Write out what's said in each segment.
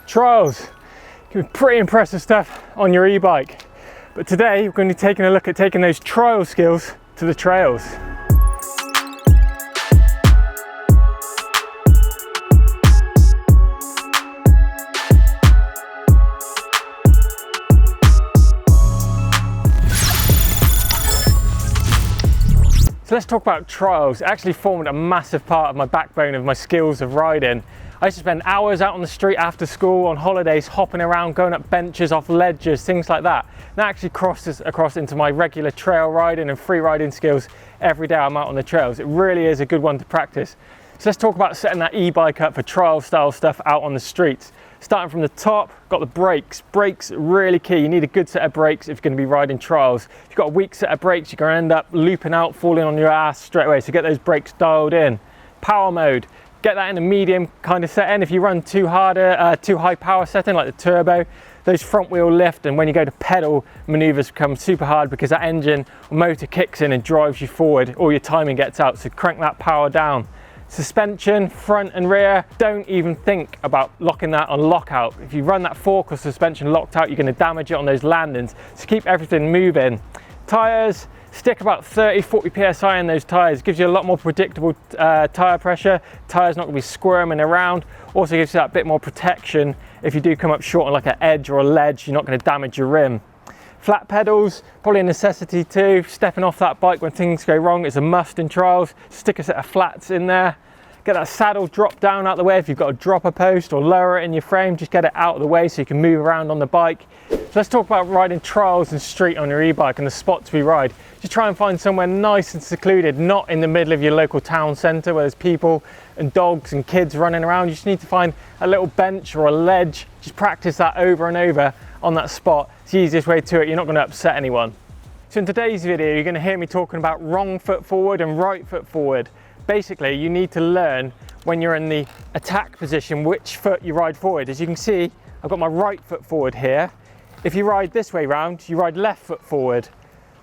Trials can be pretty impressive stuff on your e-bike, but today we're going to be taking a look at taking those trial skills to the trails. So let's talk about trials. It actually formed a massive part of my backbone of my skills of riding. I used to spend hours out on the street after school, on holidays, hopping around, going up benches, off ledges, things like that. That actually crosses across into my regular trail riding and free riding skills every day I'm out on the trails. It really is a good one to practice. So let's talk about setting that e-bike up for trial style stuff out on the streets. Starting from the top, got the brakes. Brakes are really key. You need a good set of brakes if you're going to be riding trials. If you've got a weak set of brakes, you're going to end up looping out, falling on your ass straight away. So get those brakes dialed in. Power mode. Get that in a medium kind of setting. If you run too high power setting like the turbo, those front wheel lift, and when you go to pedal, maneuvers become super hard because that engine or motor kicks in and drives you forward, or your timing gets out. So crank that power down. Suspension, front and rear, don't even think about locking that on lockout. If you run that fork or suspension locked out, you're going to damage it on those landings. So keep everything moving. Tyres, stick about 30-40 psi in those tyres. Gives you a lot more predictable tyre pressure. Tyres not going to be squirming around. Also gives you that bit more protection. If you do come up short on like an edge or a ledge, you're not going to damage your rim. Flat pedals, probably a necessity too. Stepping off that bike when things go wrong is a must in trials. Stick a set of flats in there. Get that saddle drop down out of the way. If you've got a dropper post or lower it in your frame, just get it out of the way so you can move around on the bike. So let's talk about riding trials and street on your e-bike and the spots we ride. Just try and find somewhere nice and secluded, not in the middle of your local town centre where there's people and dogs and kids running around. You just need to find a little bench or a ledge. Just practice that over and over on that spot. It's the easiest way to it. You're not going to upset anyone. So in today's video, you're going to hear me talking about wrong foot forward and right foot forward. Basically, you need to learn when you're in the attack position which foot you ride forward. As you can see, I've got my right foot forward here. If you ride this way round, you ride left foot forward.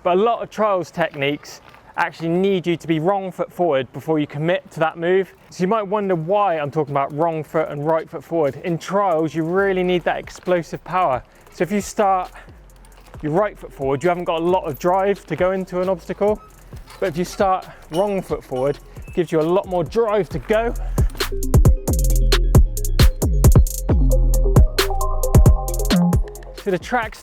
But a lot of trials techniques actually need you to be wrong foot forward before you commit to that move. So you might wonder why I'm talking about wrong foot and right foot forward. In trials, you really need that explosive power. So if you start your right foot forward, you haven't got a lot of drive to go into an obstacle. But if you start wrong foot forward, it gives you a lot more drive to go. So the track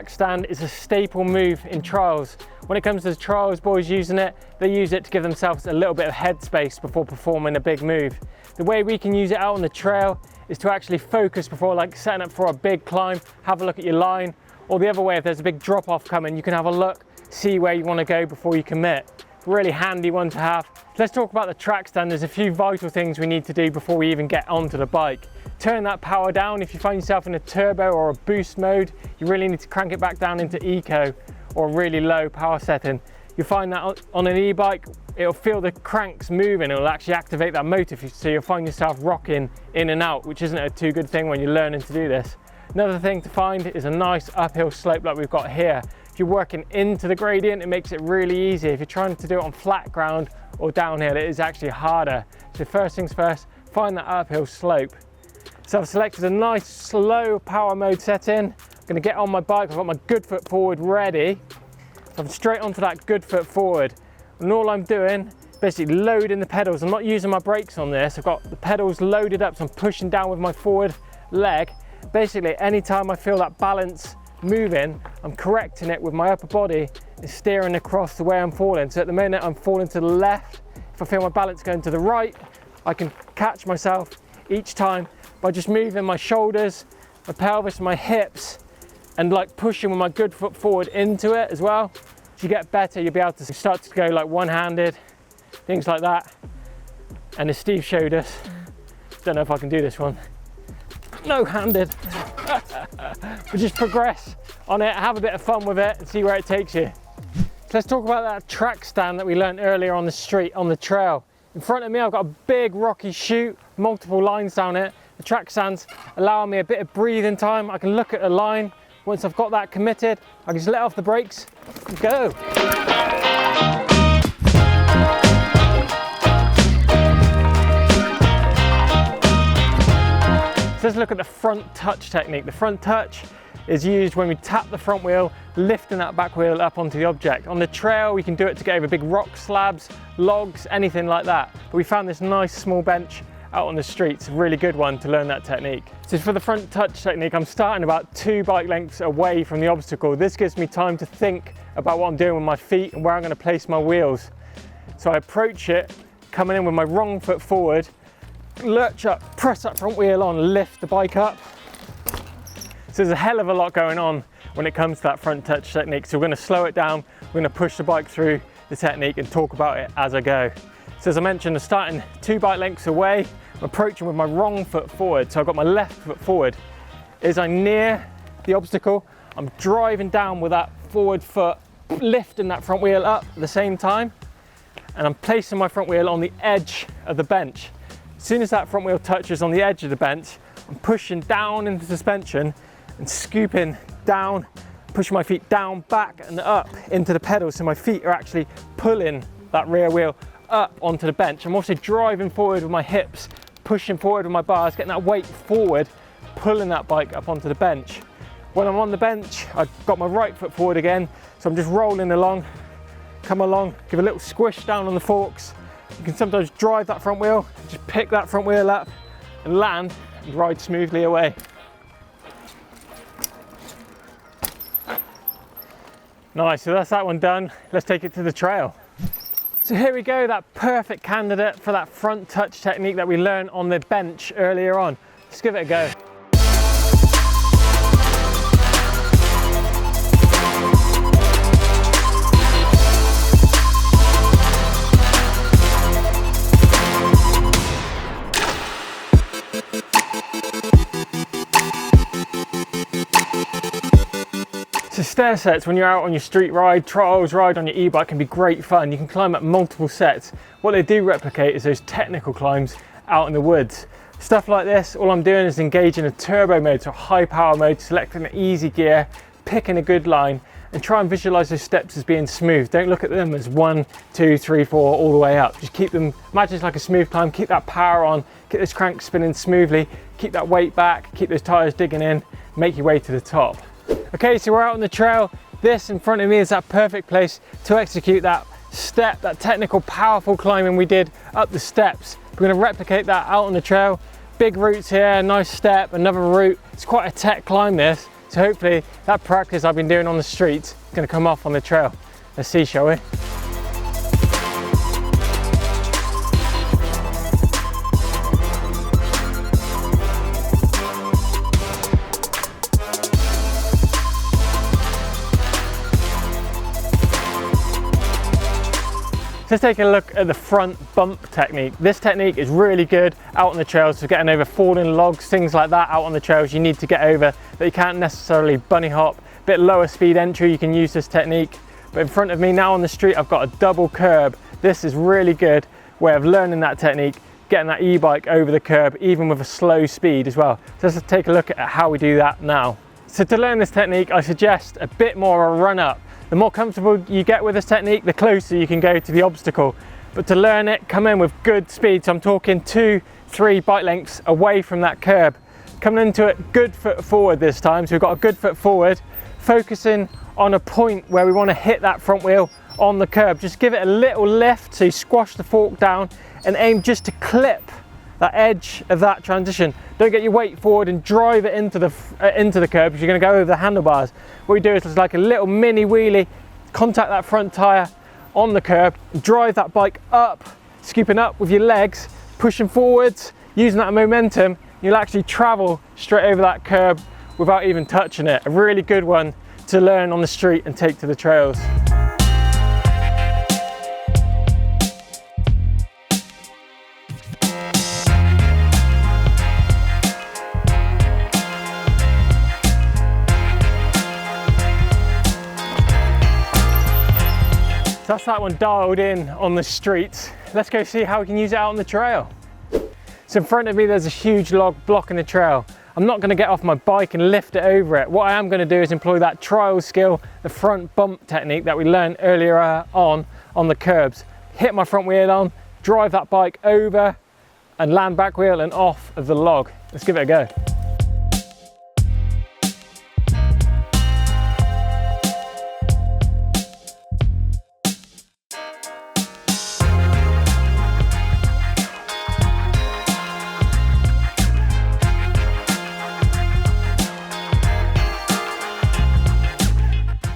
stand is a staple move in trials. When it comes to the trials boys using it, they use it to give themselves a little bit of headspace before performing a big move. The way we can use it out on the trail is to actually focus before like setting up for a big climb, have a look at your line, or the other way, if there's a big drop off coming, you can have a look, see where you want to go before you commit. Really handy one to have. Let's talk about the track stand. There's a few vital things we need to do before we even get onto the bike. Turn that power down. If you find yourself in a turbo or a boost mode, you really need to crank it back down into eco or a really low power setting. You'll find that on an e-bike, it'll feel the cranks moving, it'll actually activate that motor, so you'll find yourself rocking in and out, which isn't a too good thing when you're learning to do this. Another thing to find is a nice uphill slope like we've got here. If you're working into the gradient, it makes it really easy. If you're trying to do it on flat ground or downhill, it is actually harder. So first things first, find that uphill slope. So I've selected a nice slow power mode setting. I'm gonna get on my bike, I've got my good foot forward ready. So I'm straight onto that good foot forward. And all I'm doing is basically loading the pedals. I'm not using my brakes on this. I've got the pedals loaded up, so I'm pushing down with my forward leg. Basically, anytime I feel that balance moving, I'm correcting it with my upper body and steering across the way I'm falling. So at the moment I'm falling to the left. If I feel my balance going to the right, I can catch myself each time by just moving my shoulders, my pelvis, my hips, and like pushing with my good foot forward into it as well. As you get better, you'll be able to start to go like one-handed, things like that. And as Steve showed us, don't know if I can do this one, no-handed. But just progress on it, have a bit of fun with it and see where it takes you. So let's talk about that track stand that we learned earlier on the street, on the trail. In front of me, I've got a big rocky chute, multiple lines down it. The track stand's allowing me a bit of breathing time. I can look at a line. Once I've got that committed, I can just let off the brakes and go. So let's look at the front touch technique. The front touch is used when we tap the front wheel, lifting that back wheel up onto the object. On the trail, we can do it to get over big rock slabs, logs, anything like that. But we found this nice small bench out on the streets, a really good one to learn that technique. So for the front touch technique, I'm starting about 2 bike lengths away from the obstacle. This gives me time to think about what I'm doing with my feet and where I'm going to place my wheels. So I approach it, coming in with my wrong foot forward, lurch up, press that front wheel on, lift the bike up. So there's a hell of a lot going on when it comes to that front touch technique. So we're going to slow it down, we're going to push the bike through the technique and talk about it as I go. So as I mentioned, I'm starting 2 bike lengths away, I'm approaching with my wrong foot forward. So I've got my left foot forward. As I near the obstacle, I'm driving down with that forward foot, lifting that front wheel up at the same time, and I'm placing my front wheel on the edge of the bench. As soon as that front wheel touches on the edge of the bench, I'm pushing down into suspension and scooping down, pushing my feet down, back and up into the pedals, so my feet are actually pulling that rear wheel up onto the bench. I'm also driving forward with my hips, pushing forward with my bars, getting that weight forward, pulling that bike up onto the bench. When I'm on the bench, I've got my right foot forward again, so I'm just rolling along, come along, give a little squish down on the forks. You can sometimes drive that front wheel, just pick that front wheel up and land and ride smoothly away. Nice, so that's that one done. Let's take it to the trail. So here we go, that perfect candidate for that front touch technique that we learned on the bench earlier on. Let's give it a go. So stair sets, when you're out on your street ride, trials ride on your e-bike, can be great fun. You can climb up multiple sets. What they do replicate is those technical climbs out in the woods. Stuff like this, all I'm doing is engaging a turbo mode, so high power mode, selecting an easy gear, picking a good line, and try and visualize those steps as being smooth. Don't look at them as 1, 2, 3, 4, all the way up. Just keep them, imagine it's like a smooth climb, keep that power on, get this crank spinning smoothly, keep that weight back, keep those tires digging in, make your way to the top. Okay, so we're out on the trail. This in front of me is that perfect place to execute that step, that technical, powerful climbing we did up the steps. We're going to replicate that out on the trail. Big roots here, nice step, another route. It's quite a tech climb this, so hopefully that practice I've been doing on the streets is going to come off on the trail. Let's see, shall we? Let's take a look at the front bump technique. This technique is really good out on the trails for getting over falling logs, things like that out on the trails you need to get over that you can't necessarily bunny hop. A bit lower speed entry, you can use this technique. But in front of me now on the street, I've got a double curb. This is really good way of learning that technique, getting that e-bike over the curb, even with a slow speed as well. So let's take a look at how we do that now. So to learn this technique, I suggest a bit more of a run up. The more comfortable you get with this technique, the closer you can go to the obstacle. But to learn it, come in with good speed. So I'm talking 2, 3 bike lengths away from that curb. Coming into it, good foot forward this time. So we've got a good foot forward, focusing on a point where we want to hit that front wheel on the curb. Just give it a little lift, so you squash the fork down and aim just to clip that edge of that transition. Don't get your weight forward and drive it into the curb, because you're going to go over the handlebars. What we do is like a little mini wheelie, contact that front tyre on the curb, drive that bike up, scooping up with your legs, pushing forwards, using that momentum, you'll actually travel straight over that curb without even touching it. A really good one to learn on the street and take to the trails. So that's that one dialed in on the streets. Let's go see how we can use it out on the trail. So in front of me there's a huge log blocking the trail. I'm not going to get off my bike and lift it over it. What I am going to do is employ that trial skill, the front bump technique that we learned earlier on the curbs. Hit my front wheel on, drive that bike over and land back wheel and off of the log. Let's give it a go.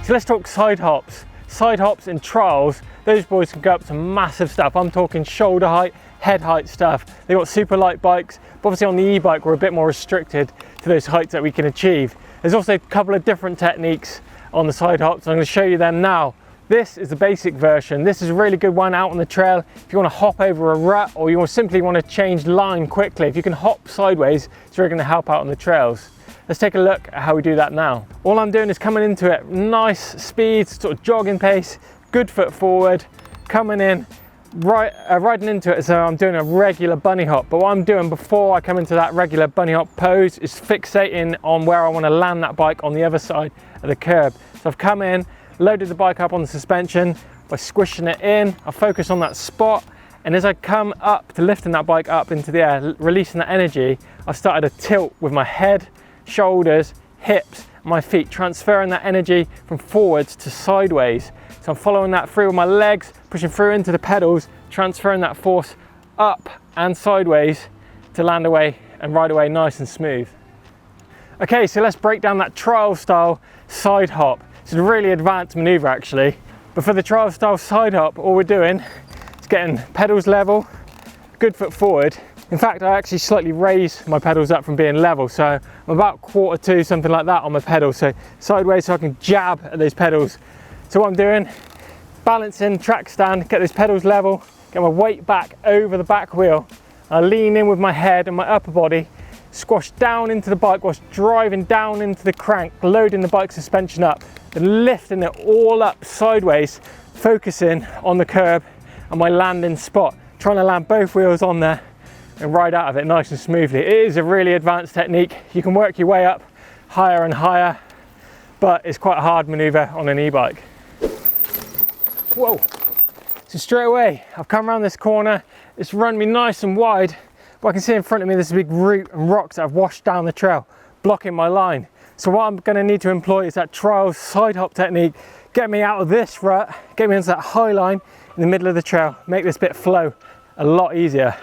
So let's talk side hops. Side hops in trials, those boys can go up to massive stuff. I'm talking shoulder height, head height stuff. They've got super light bikes, but obviously on the e-bike we're a bit more restricted to those heights that we can achieve. There's also a couple of different techniques on the side hops. I'm going to show you them now. This is the basic version. This is a really good one out on the trail if you want to hop over a rut, or you simply want to change line quickly. If you can hop sideways, it's really going to help out on the trails. Let's take a look at how we do that now. All I'm doing is coming into it, nice speed, sort of jogging pace, good foot forward, coming in, riding into it as though I'm doing a regular bunny hop. But what I'm doing before I come into that regular bunny hop pose is fixating on where I want to land that bike on the other side of the curb. So I've come in, loaded the bike up on the suspension by squishing it in. I focus on that spot, and as I come up to lifting that bike up into the air, releasing that energy, I've started a tilt with my head, shoulders, hips, my feet, transferring that energy from forwards to sideways. So I'm following that through with my legs, pushing through into the pedals, transferring that force up and sideways to land away and ride away nice and smooth. Okay, so let's break down that trial style side hop. It's a really advanced maneuver actually, but for the trial style side hop, all we're doing is getting pedals level, good foot forward. In fact, I actually slightly raise my pedals up from being level, so I'm about 1/4 something like that on my pedals, so sideways so I can jab at those pedals. So what I'm doing, balancing, track stand, get those pedals level, get my weight back over the back wheel. I lean in with my head and my upper body, squash down into the bike whilst driving down into the crank, loading the bike suspension up, then lifting it all up sideways, focusing on the curb and my landing spot, trying to land both wheels on there and ride out of it nice and smoothly. It is a really advanced technique. You can work your way up higher and higher, but it's quite a hard maneuver on an e-bike. Whoa. So straight away, I've come around this corner, it's run me nice and wide, but I can see in front of me there's a big root and rocks that have washed down the trail, blocking my line. So what I'm going to need to employ is that trial side hop technique, get me out of this rut, get me into that high line in the middle of the trail, make this bit flow a lot easier.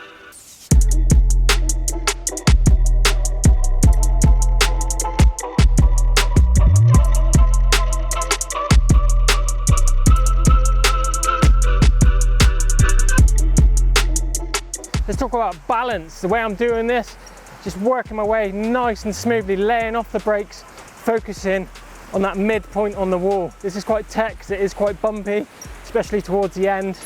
Let's talk about balance. The way I'm doing this, just working my way nice and smoothly, laying off the brakes, focusing on that midpoint on the wall. This is quite tech because it is quite bumpy, especially towards the end.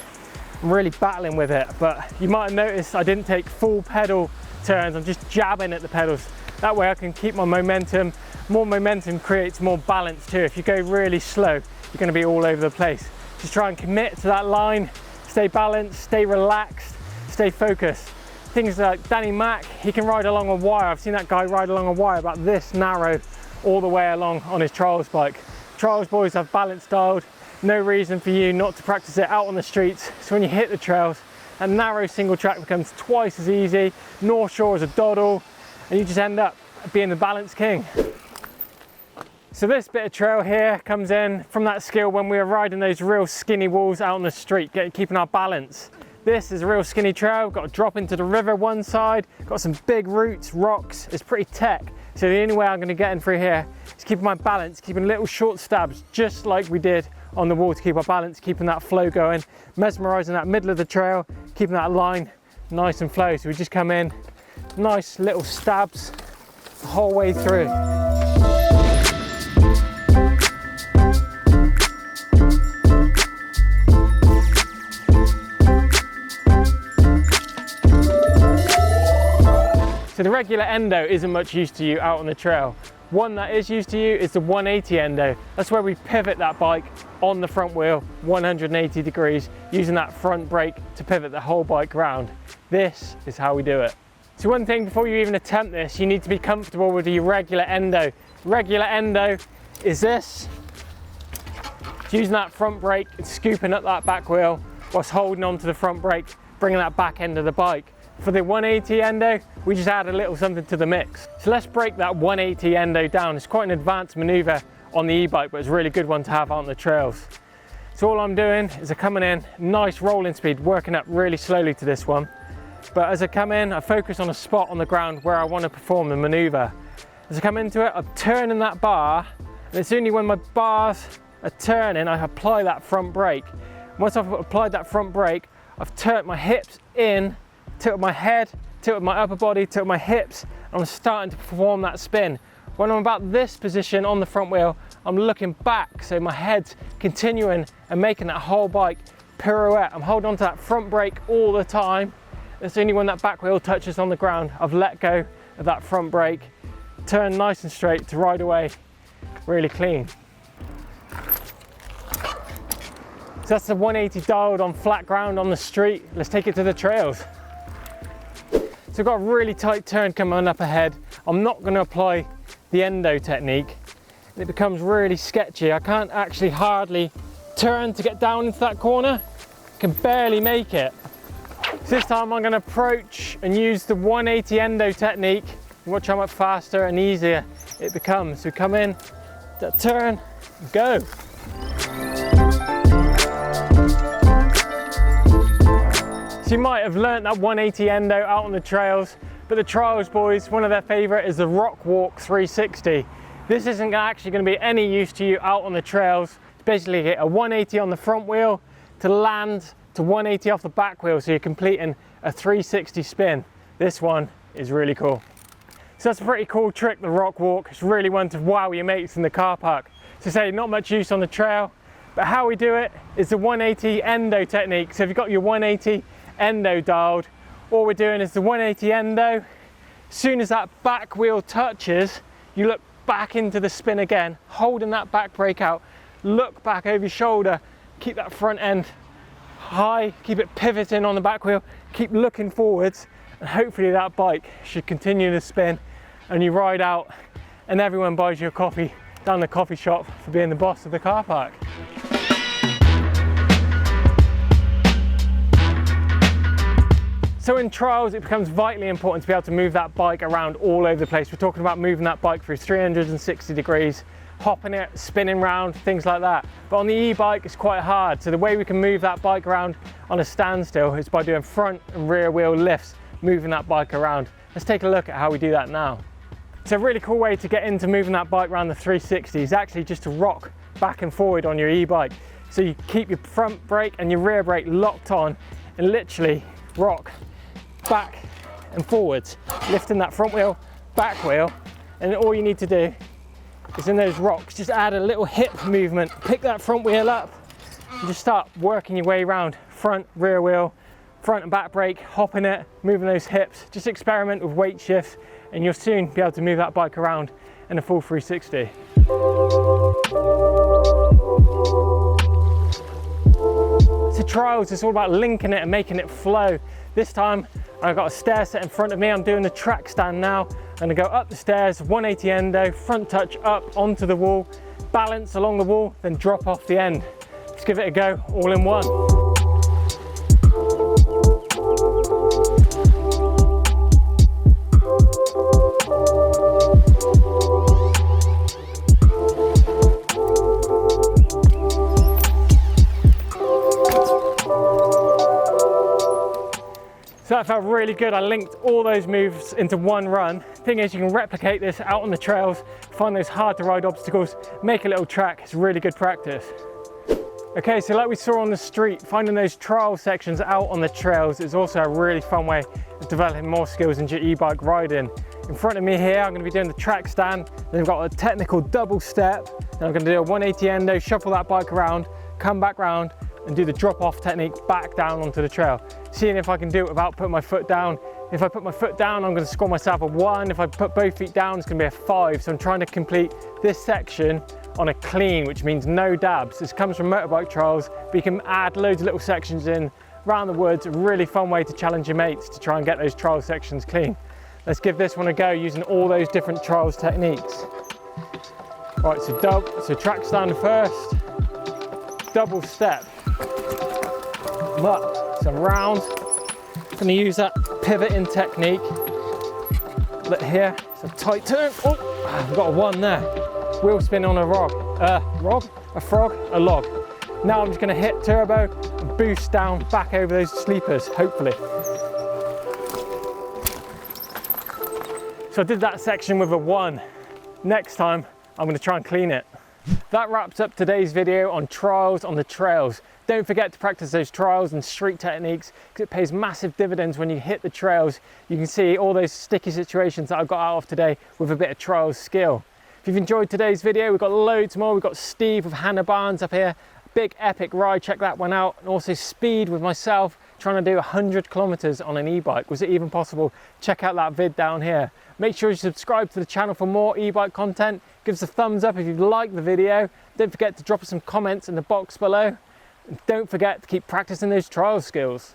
I'm really battling with it, but you might have noticed I didn't take full pedal turns. I'm just jabbing at the pedals. That way I can keep my momentum. More momentum creates more balance too. If you go really slow, you're going to be all over the place. Just try and commit to that line, stay balanced, stay relaxed, stay focused. Things like Danny Mac, he can ride along a wire. I've seen that guy ride along a wire about this narrow all the way along on his trials bike. Trials boys have balance dialed. No reason for you not to practice it out on the streets. So when you hit the trails, that narrow single track becomes twice as easy. North Shore is a doddle, and you just end up being the balance king. So this bit of trail here comes in from that skill when we were riding those real skinny walls out on the street, keeping our balance. This is a real skinny trail, got to drop into the river one side, got some big roots, rocks, it's pretty tech. So the only way I'm going to get in through here is keeping my balance, keeping little short stabs, just like we did on the wall to keep our balance, keeping that flow going, mesmerising that middle of the trail, keeping that line nice and flow. So we just come in, nice little stabs the whole way through. So the regular Endo isn't much use to you out on the trail. One that is used to you is the 180 Endo. That's where we pivot that bike on the front wheel 180 degrees, using that front brake to pivot the whole bike round. This is how we do it. So one thing before you even attempt this, you need to be comfortable with the regular Endo. Regular Endo is this. It's using that front brake and scooping up that back wheel whilst holding onto the front brake, bringing that back end of the bike. For the 180 Endo, we just add a little something to the mix. So let's break that 180 Endo down. It's quite an advanced maneuver on the e-bike, but it's a really good one to have out on the trails. So all I'm doing is I'm coming in, nice rolling speed, working up really slowly to this one. But as I come in, I focus on a spot on the ground where I want to perform the maneuver. As I come into it, I'm turning that bar, and it's only when my bars a turn in, I apply that front brake. Once I've applied that front brake, I've turned my hips in, tilted my head, tilted my upper body, tilted my hips, and I'm starting to perform that spin. When I'm about this position on the front wheel, I'm looking back, so my head's continuing and making that whole bike pirouette. I'm holding on to that front brake all the time. It's only when that back wheel touches on the ground, I've let go of that front brake, turn nice and straight to ride away really clean. So that's the 180 dialed on flat ground on the street. Let's take it to the trails. So I've got a really tight turn coming up ahead. I'm not going to apply the Endo technique. It becomes really sketchy. I can't actually hardly turn to get down into that corner. I can barely make it. So this time I'm going to approach and use the 180 Endo technique. Watch how much faster and easier it becomes. So come in, that turn, go. So you might have learnt that 180 Endo out on the trails, but the trials boys, one of their favourite is the Rock Walk 360. This isn't actually going to be any use to you out on the trails. It's basically hit a 180 on the front wheel to land to 180 off the back wheel, so you're completing a 360 spin. This one is really cool. So that's a pretty cool trick, the Rock Walk. It's really one to wow your mates in the car park. So say not much use on the trail, but how we do it is the 180 Endo technique. So if you've got your 180 Endo dialed, all we're doing is the 180 Endo. As soon as that back wheel touches, you look back into the spin again, holding that back brake out, look back over your shoulder, keep that front end high, keep it pivoting on the back wheel, keep looking forwards, and hopefully that bike should continue to spin and you ride out and everyone buys you a coffee down the coffee shop for being the boss of the car park. So in trials, it becomes vitally important to be able to move that bike around all over the place. We're talking about moving that bike through 360 degrees, hopping it, spinning around, things like that. But on the e-bike, it's quite hard. So the way we can move that bike around on a standstill is by doing front and rear wheel lifts, moving that bike around. Let's take a look at how we do that now. So a really cool way to get into moving that bike around the 360 is actually just to rock back and forward on your e-bike. So you keep your front brake and your rear brake locked on and literally rock back and forwards, lifting that front wheel, back wheel, and all you need to do is in those rocks, just add a little hip movement, pick that front wheel up, and just start working your way around, front, rear wheel, front and back brake, hopping it, moving those hips, just experiment with weight shifts, and you'll soon be able to move that bike around in a full 360. So trials, it's all about linking it and making it flow. This time, I've got a stair set in front of me. I'm doing the track stand now. I'm gonna go up the stairs, 180 Endo, front touch up onto the wall, balance along the wall, then drop off the end. Let's give it a go, all in one. So that felt really good. I linked all those moves into one run. Thing is, you can replicate this out on the trails, find those hard to ride obstacles, make a little track. It's really good practice. Okay, so like we saw on the street, finding those trial sections out on the trails is also a really fun way of developing more skills into e-bike riding. In front of me here, I'm going to be doing the track stand, then I've got a technical double step, then I'm going to do a 180 Endo, shuffle that bike around, come back round, and do the drop-off technique back down onto the trail. Seeing if I can do it without putting my foot down. If I put my foot down, I'm going to score myself a 1. If I put both feet down, it's going to be a 5. So I'm trying to complete this section on a clean, which means no dabs. This comes from motorbike trials, but you can add loads of little sections in around the woods. A really fun way to challenge your mates to try and get those trial sections clean. Let's give this one a go using all those different trials techniques. Right, so track stand first, double step. Up, so round. I'm going to use that pivoting technique. Look here, it's a tight turn. Oh, I've got a 1 there. Wheel spin on a frog, a log. Now I'm just going to hit turbo and boost down back over those sleepers, hopefully. So I did that section with a 1. Next time, I'm going to try and clean it. That wraps up today's video on trials on the trails. Don't forget to practice those trials and street techniques because it pays massive dividends when you hit the trails. You can see all those sticky situations that I got out of today with a bit of trial skill. If you've enjoyed today's video, we've got loads more. We've got Steve with Hannah Barnes up here. Big epic ride, check that one out. And also speed with myself, trying to do 100 kilometers on an e-bike. Was it even possible? Check out that vid down here. Make sure you subscribe to the channel for more e-bike content. Give us a thumbs up if you like the video. Don't forget to drop us some comments in the box below. And don't forget to keep practicing those trial skills.